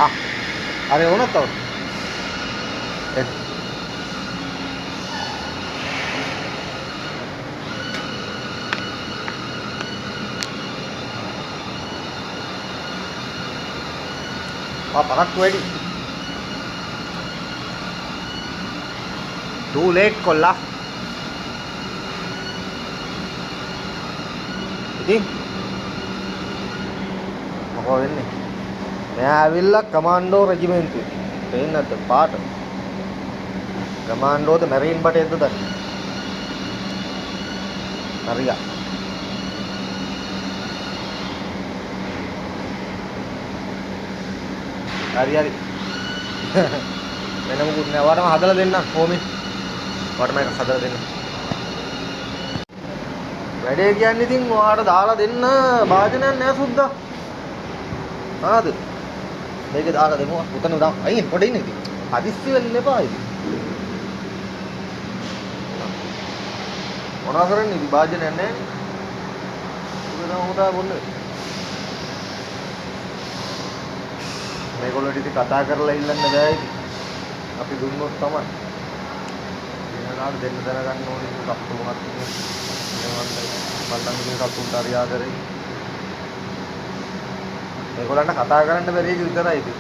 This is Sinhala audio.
Ah, අර වුණත් තව. පරක්කු වැඩි. Too late කොල්ලා. ඉතින් මොකෝ වෙන්නේ? මෙයා ඇවිල්ලා කමාන්ඩෝ රෙජිමෙන්ටුවේ. පේන්නේ නැද්ද පාට? කමාන්ඩෝද මැරීන් බටේද දන්නේ? හරියා. හරි හරි. වෙන මොකුත් නෑ. ඔයාටම හදලා දෙන්න කොහොමද? ඔයාටම එකක් හදලා දෙන්න. වැඩේ කියන්නේ ඉතින් ඔයාට දාලා දෙන්න වාදනයක් නෑ සුද්දා. ආද? මේකේ දාලා දෙමු. උතන දාමු. අයින් පොඩ ඉන්න ඉතින්. හදිස්සි වෙන්න එපා ඉතින්. මොනවා කරන්නේ ඉතින් වාදනයක් නෑනේ. උතන උදා බොන්නේ. මේගොල්ලෝ ඉතින් කතා කරලා ඉල්ලන්න බෑ ඉතින්. අපි දුන්නොත් තමයි. වෙනදාට දෙන්න දැනගන්න ඕනේ කප්පු මොකක්ද කියන්නේ. මල්ලන්ගේ කප්පුන්ට හරි ආදරේ. මේගොල්ලන්ට කතා කරන්න බැරි එක විතරයි ඉතින්.